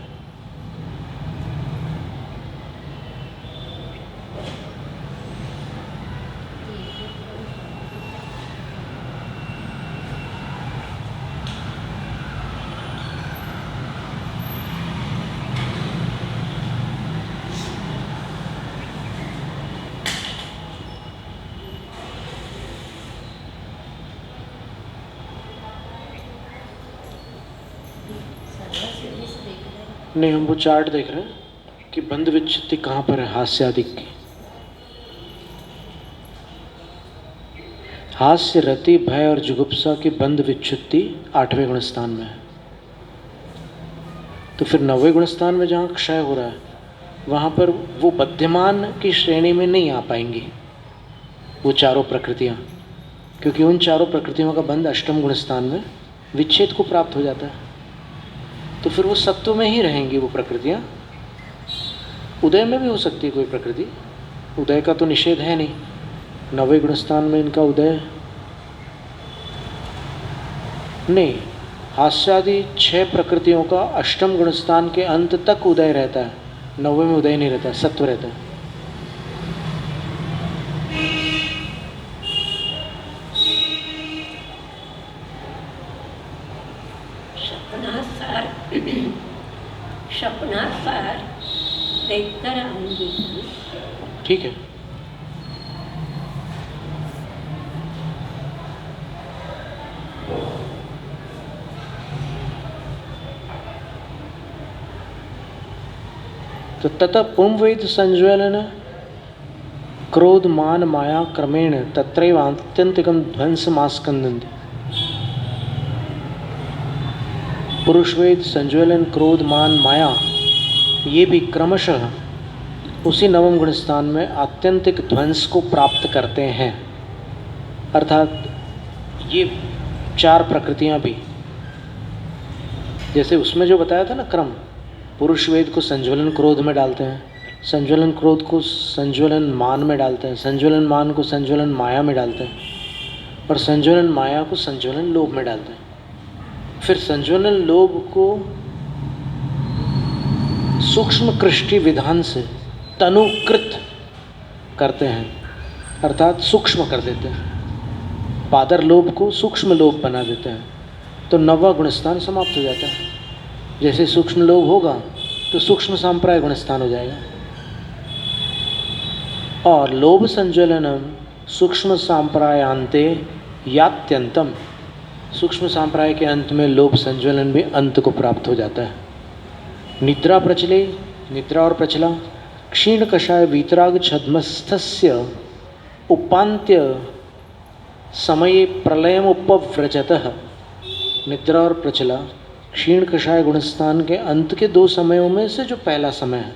नहीं, हम वो चार्ट देख रहे हैं कि बंध विच्छित्ति कहाँ पर है हास्यादिक की। हास्य, रति, भय और जुगुप्सा की बंध विच्छित्ति 8वें गुणस्थान में है। तो फिर 9वें गुणस्थान में जहाँ क्षय हो रहा है वहाँ पर वो बध्यमान की श्रेणी में नहीं आ पाएंगी वो चारों प्रकृतियाँ, क्योंकि उन चारों प्रकृतियों का बंध अष्टम गुणस्थान में विच्छेद को प्राप्त हो जाता है। तो फिर वो सत्व में ही रहेंगी वो प्रकृतियाँ। उदय में भी हो सकती है कोई प्रकृति, उदय का तो निषेध है नहीं। 9वें गुणस्थान में इनका उदय नहीं। हास्यादि 6 प्रकृतियों का अष्टम गुणस्थान के अंत तक उदय रहता है, 9वें में उदय नहीं रहता, सत्व रहता है। स्वप्नासार देखकर आऊंगी। ठीक है। तो ततः पुंवेद संज्वलन क्रोध मान माया क्रमेण तत्रैव आत्यंतिकम ध्वंस मास्कंदन्ति। पुरुषवेद संज्वलन क्रोध मान माया ये भी क्रमशः उसी नवम गुण स्थान में आत्यंतिक ध्वंस को प्राप्त करते हैं। अर्थात ये चार प्रकृतियां भी, जैसे उसमें जो बताया था ना क्रम, पुरुष वेद को संज्वलन क्रोध में डालते हैं, संज्वलन क्रोध को संज्वलन मान में डालते हैं, संज्वलन मान को संज्वलन माया में डालते हैं, और संज्वलन माया को संज्वलन लोभ में डालते हैं। फिर संज्वलन लोभ को सूक्ष्म कृष्टि विधान से तनुकृत करते हैं, अर्थात सूक्ष्म कर देते हैं। पादर लोभ को सूक्ष्म लोभ बना देते हैं, तो नवा गुणस्थान समाप्त हो जाता है। जैसे सूक्ष्म लोभ होगा तो सूक्ष्म सांप्राय गुणस्थान हो जाएगा। और लोभ संज्वलनम सूक्ष्म सांप्रायांते यात्यंतम, सूक्ष्म सांप्राय के अंत में लोभ संज्वलन भी अंत को प्राप्त हो जाता है। निद्रा प्रचले, निद्रा और प्रचला, क्षीण कषाय वीतराग छद्मस्थस्य उपान्त्य समये प्रलयम उपव्रजतः। निद्रा और प्रचला क्षीण कषाय गुणस्थान के अंत के दो समयों में से जो पहला समय है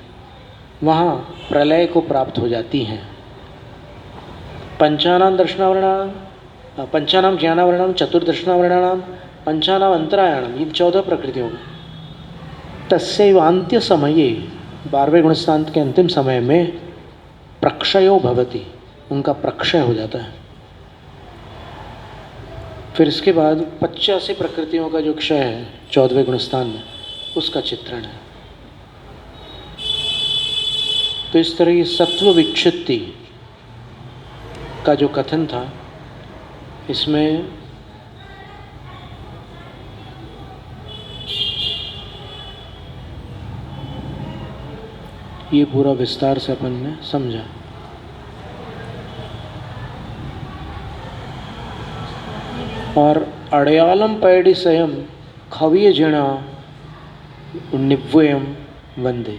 वहाँ प्रलय को प्राप्त हो जाती हैं। पंचानाम दर्शनावरणाम, पंचानाम ज्ञानावरणाम, चतुर्दर्शनावरणाम, पंचानाम अंतरायणम, ये 14 प्रकृतियों में तस्यैव अंत्य समये, 12वें गुणस्थान के अंतिम समय में प्रक्षयो भवति, उनका प्रक्षय हो जाता है। फिर इसके बाद 85 प्रकृतियों का जो क्षय है 14वें गुणस्थान में, उसका चित्रण है। तो इस तरह की सत्व विच्छुत्ति का जो कथन था, इसमें ये पूरा विस्तार से अपन ने समझा। और अड़यालम पैडिसयम खवीय जिणा निव्वयम वंदे,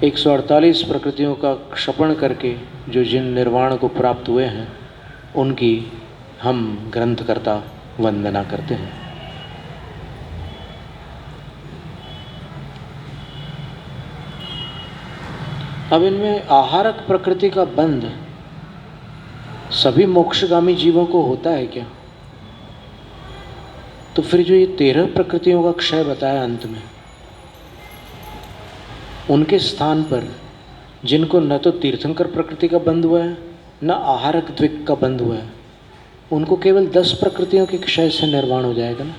148 प्रकृतियों का क्षपण करके जो जिन निर्वाण को प्राप्त हुए हैं उनकी हम ग्रंथकर्ता वंदना करते हैं। अब इनमें आहारक प्रकृति का बंध सभी मोक्षगामी जीवों को होता है क्या? तो फिर जो ये 13 प्रकृतियों का क्षय बताया अंत में, उनके स्थान पर जिनको न तो तीर्थंकर प्रकृति का बंध हुआ है न आहारक द्विक का बंध हुआ है, उनको केवल 10 प्रकृतियों के क्षय से निर्वाण हो जाएगा ना।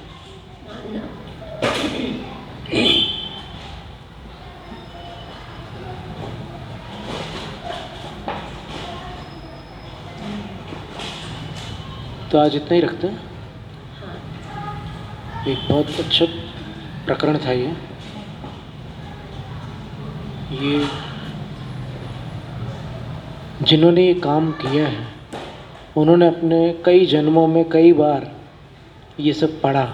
तो आज इतना ही रखते हैं। एक बहुत अच्छा प्रकरण था ये जिन्होंने ये काम किया है उन्होंने अपने कई जन्मों में कई बार ये सब पढ़ा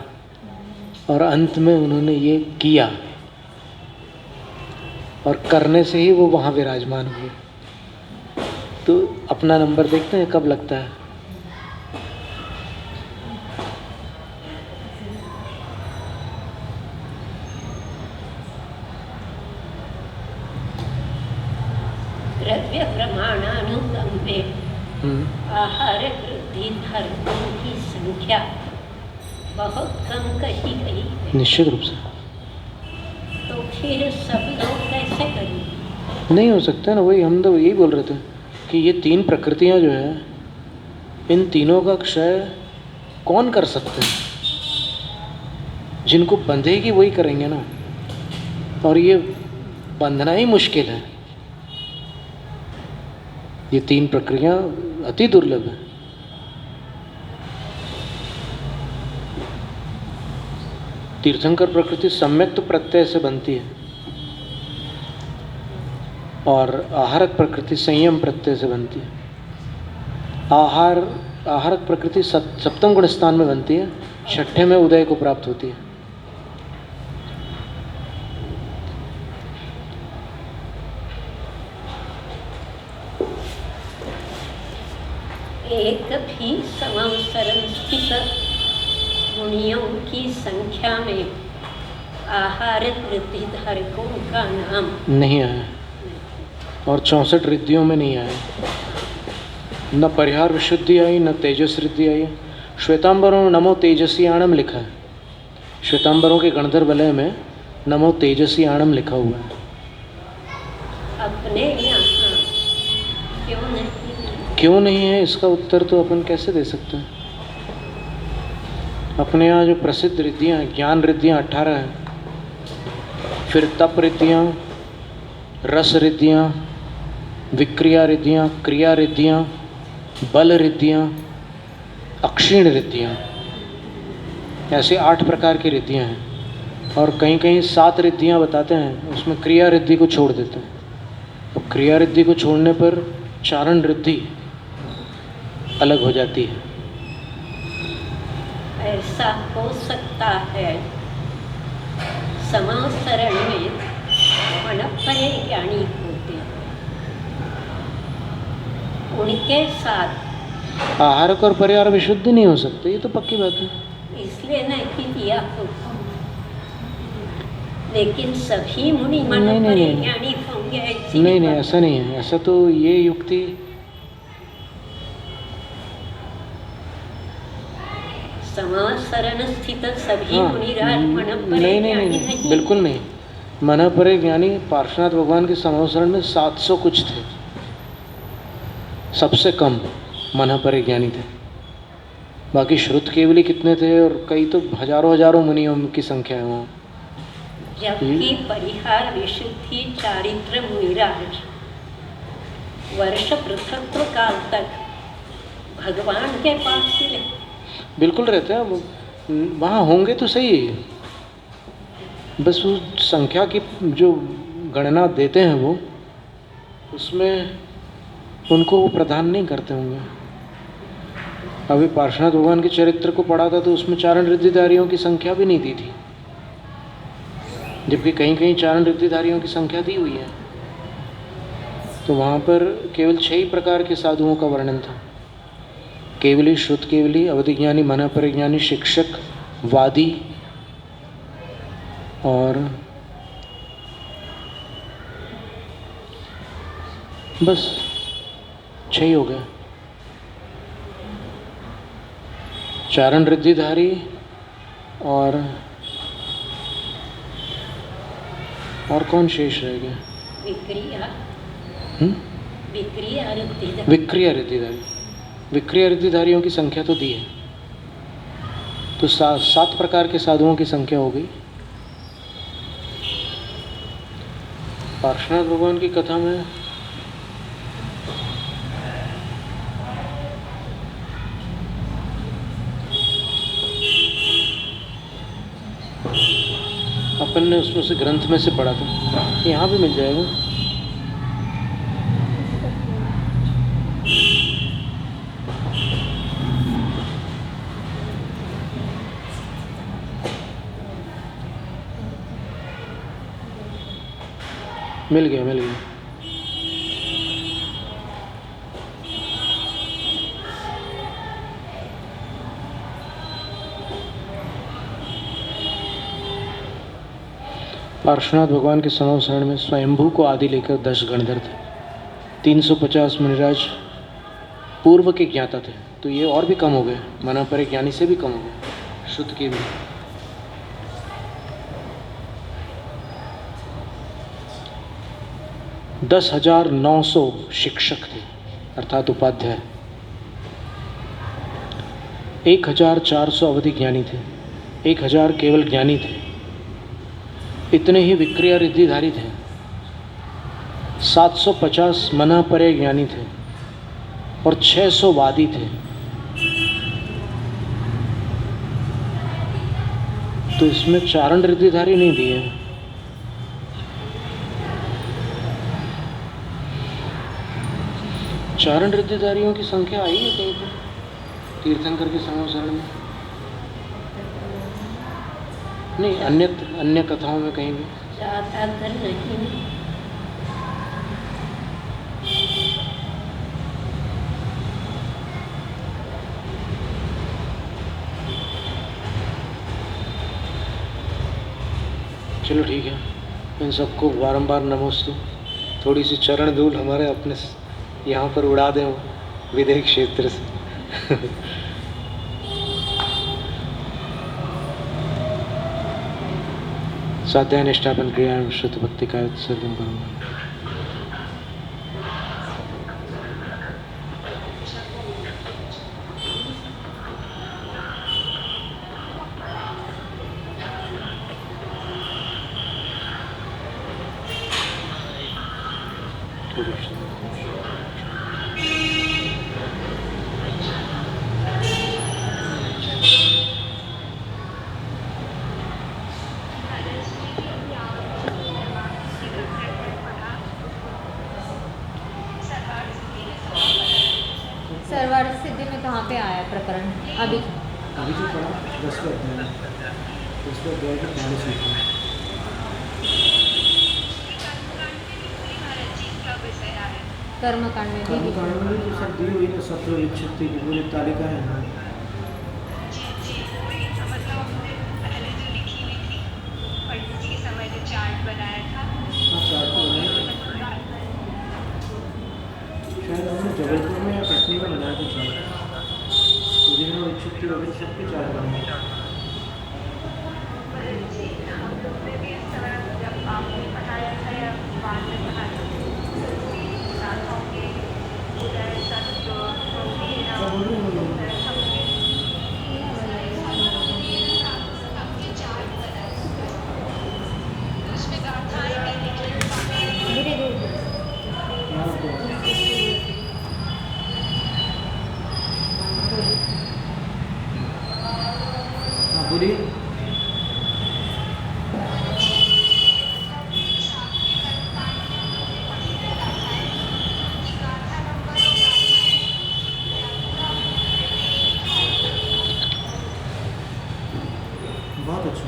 और अंत में उन्होंने ये किया, और करने से ही वो वहाँ विराजमान हुए। तो अपना नंबर देखते हैं कब लगता है। द्रव्य प्रमाणानुगम्य आहार वृद्धि धर्मों की संख्या बहुत कम कही गई है। निश्चित रूप से। तो फिर सब लोग कैसे करें? नहीं हो सकता ना, वही हम तो यही बोल रहे थे कि ये 3 प्रकृतियां जो है, इन तीनों का क्षय कौन कर सकते हैं? जिनको बंधेगी वही करेंगे ना, और ये बंधना ही मुश्किल है। ये 3 प्रक्रिया अति दुर्लभ है। तीर्थंकर प्रकृति सम्यक्त प्रत्यय से बनती है और आहारक प्रकृति संयम प्रत्यय से बनती है। आहारक प्रकृति सप्तम गुण स्थान में बनती है, 6ठे में उदय को प्राप्त होती है। एक भी संवत्सर स्थित मुनियों की संख्या में आहार रिद्धि धारकों का नाम नहीं आया, और 64 रिद्धियों में नहीं आया। न परिहार विशुद्धि आई, न तेजस रिद्धि आई। श्वेतांबरों में नमो तेजसी आणम लिखा है। श्वेतांबरों के गणधर वलय में नमो तेजसी आणम लिखा हुआ है। अपने यहाँ क्यों नहीं है, इसका उत्तर तो अपन कैसे दे सकते हैं। अपने यहाँ जो प्रसिद्ध रिद्धियाँ हैं, ज्ञान रिद्धियाँ 18 हैं, फिर तप रिद्धियाँ, रस रिद्धियाँ, विक्रिया रिद्धियाँ, क्रिया रिद्धियाँ, बल रिद्धियाँ, अक्षीण रिद्धियाँ, ऐसे 8 प्रकार की रिद्धियाँ हैं। और कहीं कहीं 7 रिद्धियाँ बताते हैं, उसमें क्रिया रिद्धि को छोड़ देते हैं। तो क्रिया रिद्धि को छोड़ने पर चारण रिद्धि अलग हो जाती है। ऐसा हो सकता है समासरण में मनपरे ज्ञानी होते हैं, उनके साथ आहारक और परिहार विशुद्ध नहीं हो सकते, ये तो पक्की बात है। इसलिए नहीं दिया हो, लेकिन सभी मुनि नहीं, मनपरे ज्ञानी होंगे ऐसी नहीं, बात ऐसा नहीं है। ऐसा तो ये युक्ति समासरण स्थित सभी मुनिराज मनपरे नहीं, ज्ञानी नहीं, बिल्कुल नहीं। मनपरे ज्ञानी पार्श्वनाथ भगवान के समासरण में 700 कुछ थे, सबसे कम मनपरे ज्ञानी थे। बाकी श्रुत केवली कितने थे, और कई तो हजारों हजारों मुनियों की संख्या है वहाँ। जबकि परिहार विशुद्धि चारित्र मुनिराज वर्ष पृथक्व काल तक भगवान के पास ही रहते, बिल्कुल रहते हैं वहाँ, होंगे तो सही। बस उस संख्या की जो गणना देते हैं वो, उसमें उनको वो प्रदान नहीं करते होंगे। अभी पार्श्वनाथ भगवान के चरित्र को पढ़ा था तो उसमें चारण रिद्धिधारियों की संख्या भी नहीं दी थी, जबकि कहीं कहीं चारण रिद्धिधारियों की संख्या दी हुई है। तो वहाँ पर केवल 6 ही प्रकार के साधुओं का वर्णन था। केवली, श्रुत केवली, अवधिज्ञानी, मनपरिज्ञानी, शिक्षक, वादी और बस 6 ही हो गए। चारण रिद्धिधारी और कौन शेष रह गया? विक्रिया रिद्धिधारी। विक्रिया रिद्धिधारियों की संख्या तो दी है, तो 7 प्रकार के साधुओं की संख्या हो गई। पार्श्वनाथ भगवान की कथा में अपन ने उसमें से ग्रंथ में से पढ़ा था, यहाँ भी मिल जाएगा। मिल गया। पार्श्वनाथ भगवान के समावसरण में स्वयंभू को आदि लेकर 10 गणधर थे। 350 मुनिराज पूर्व के ज्ञाता थे, तो ये और भी कम हो गए, मनपरे ज्ञानी से भी कम हो गए, शुद्ध के भी। । 10,900 शिक्षक थे, अर्थात उपाध्याय। 1,400 अवधि ज्ञानी थे, 1,000 केवल ज्ञानी थे। इतने ही विक्रिया रिद्धिधारी थे। 750 मनपरे ज्ञानी थे और 600 वादी थे। तो इसमें चारण रिद्धिधारी नहीं दिए। चारण रिद्धिधारियों की संख्या आई है कहीं पर तीर्थंकर के समावसरण में? नहीं, अन्य कथाओं में कहीं भी ज़्यादातर नहीं। चलो ठीक है, इन सबको बारंबार नमोस्तु। थोड़ी सी चरण धूल हमारे अपने यहाँ पर उड़ा दें विदेह क्षेत्र से। स्वाध्याय निष्ठापन क्रिया श्रुत भक्ति का उत्सर्गम करूँगा। सर्वार्थ सिद्धि में कहाँ पे आया प्रकरण? अभी जो पढ़ा 10वें अध्याय में, 10वें अध्याय के पहले सूत्र में। कर्मकांड में भी तो सब दी हुई ना, 17 विच्छित्ति की पूरी तालिका है ना। शायद हमने जबलपुर में या कटनी में बनाया था चार्ट, पूरी विच्छित्ति वगैरह सबके चार्ट बनाए। धीरे धीरे बोलिए। बहुत अच्छा,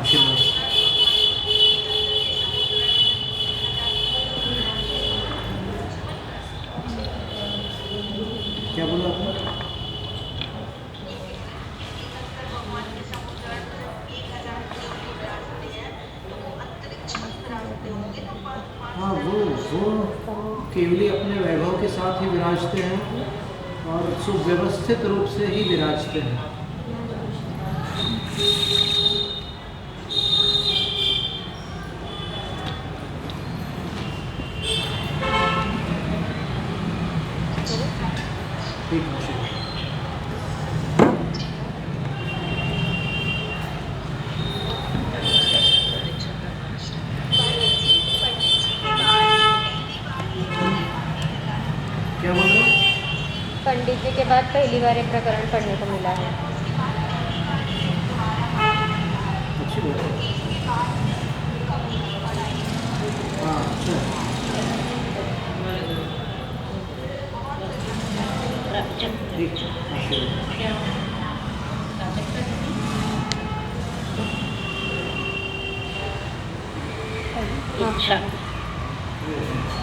आशीर्वाद। क्या बोला आपने? हाँ, वो केवली अपने वैभव के साथ ही विराजते हैं और सुव्यवस्थित रूप से ही विराजते हैं। ठीक है। क्या बोल रहे हो? पंडित जी के बाद पहली बार ये प्रकरण पढ़ने को मिला है। अच्छी बात है। हाँ, अच्छा। ठीक, हाँ। आशीर्वाद।